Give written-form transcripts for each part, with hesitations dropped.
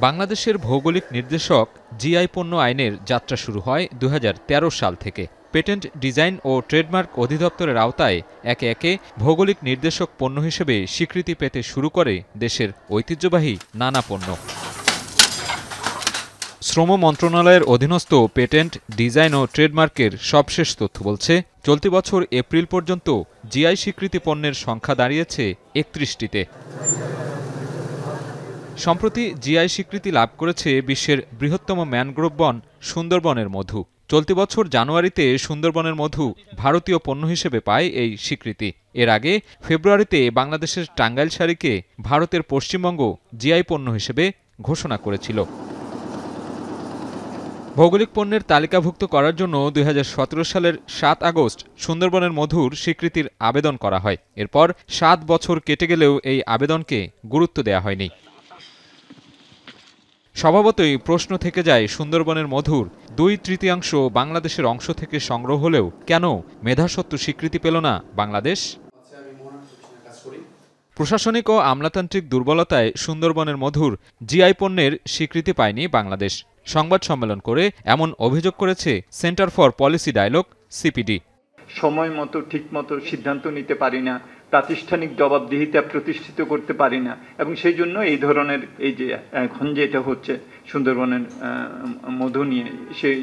বাংলাদেশের ভৌগোলিক নির্দেশক জিআই পণ্য আইনের যাত্রা শুরু হয় ২০১৩ সাল থেকে। পেটেন্ট ডিজাইন ও ট্রেডমার্ক অধিদপ্তরের আওতায় একে একে ভৌগোলিক নির্দেশক পণ্য হিসেবে স্বীকৃতি পেতে শুরু করে দেশের ঐতিহ্যবাহী নানা পণ্য। শ্রম মন্ত্রণালয়ের অধীনস্থ পেটেন্ট ডিজাইন ও ট্রেডমার্কের সবশেষ তথ্য বলছে, চলতি বছর এপ্রিল পর্যন্ত জিআই স্বীকৃতি পণ্যের সংখ্যা দাঁড়িয়েছে ৩১টিতে। সম্প্রতি জিআই স্বীকৃতি লাভ করেছে বিশ্বের বৃহত্তম ম্যানগ্রোভ বন সুন্দরবনের মধু। চলতি বছর জানুয়ারিতে সুন্দরবনের মধু ভারতীয় পণ্য হিসেবে পায় এই স্বীকৃতি। এর আগে ফেব্রুয়ারিতে বাংলাদেশের টাঙ্গাইল শাড়িকে ভারতের পশ্চিমবঙ্গ জিআই পণ্য হিসেবে ঘোষণা করেছিল। ভৌগোলিক পণ্যের তালিকাভুক্ত করার জন্য ২০১৭ সালের ৭ আগস্ট সুন্দরবনের মধুর স্বীকৃতির আবেদন করা হয়। এরপর ৭ বছর কেটে গেলেও এই আবেদনকে গুরুত্ব দেওয়া হয়নি। স্বভাবতই প্রশ্ন থেকে যায়, সুন্দরবনের মধুর ২/৩ বাংলাদেশের অংশ থেকে সংগ্রহ হলেও কেন মেধাস্বত্ব স্বীকৃতি পেল না বাংলাদেশ? প্রশাসনিক ও আমলাতান্ত্রিক দুর্বলতায় সুন্দরবনের মধুর জিআই পণ্যের স্বীকৃতি পায়নি বাংলাদেশ। সংবাদ সম্মেলন করে এমন অভিযোগ করেছে Centre for Policy Dialogue CPD. সময় মতো ঠিক মতো সিদ্ধান্ত নিতে পারি না, প্রাতিষ্ঠানিক জবাবদিহিতা প্রতিষ্ঠিত করতে পারি না, এবং সেই জন্য এই ধরনের এই যে এখন যেটা হচ্ছে সুন্দরবনের মধু নিয়ে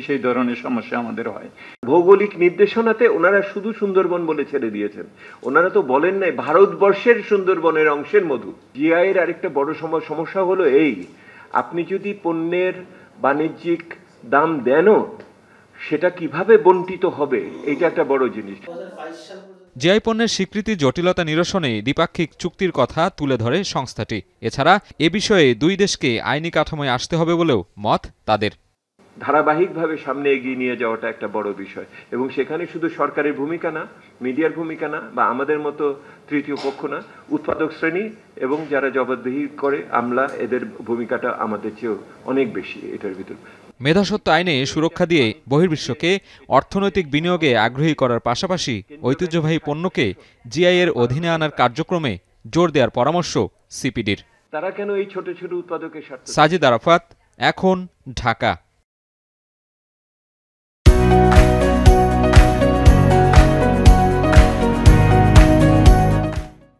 সেই ধরনের সমস্যা আমাদের হয়। ভৌগোলিক নির্দেশনাতে ওনারা শুধু সুন্দরবন বলে ছেড়ে দিয়েছেন, ওনারা তো বলেন নাই ভারতবর্ষের সুন্দরবনের অংশের মধু। জিআই এর আরেকটা বড় সমস্যা হলো এই, আপনি যদি পণ্যের বাণিজ্যিক দাম দেনও সেটা কিভাবে বণ্টিত হবে, এটা একটা বড় জিনিস। জিআই পণ্যের স্বীকৃতি জটিলতা নিরসনে দ্বিপাক্ষিক চুক্তির কথা তুলে ধরে সংস্থাটি। এছাড়া এ বিষয়ে দুই দেশকে আইনি কাঠামোয় আসতে হবে বলেও মত তাদের। ধারাবাহিকভাবে সামনে এগিয়ে নিয়ে যাওয়াটা একটা বড় বিষয়, এবং সেখানে শুধু সরকারের ভূমিকা না, মিডিয়ার ভূমিকা না, বা আমাদের মতো তৃতীয় পক্ষ না, উৎপাদক শ্রেণী এবং যারা জবাবদিহি করে আমলা, এদের ভূমিকাটা আমাদের চেয়েও অনেক বেশি এটার ভিতর। মেধাস্বত্ব আইনে সুরক্ষা দিয়ে বহির্বিশ্বকে অর্থনৈতিক বিনিয়োগে আগ্রহী করার পাশাপাশি ঐতিহ্যবাহী পণ্যকে জিআই এর অধীনে আনার কার্যক্রমে জোর দেওয়ার পরামর্শ সিপিডির। তারা কেন এই ছোট ছোট উৎপাদকের স্বার্থ? সাজিদ আরাফাত, এখন, ঢাকা।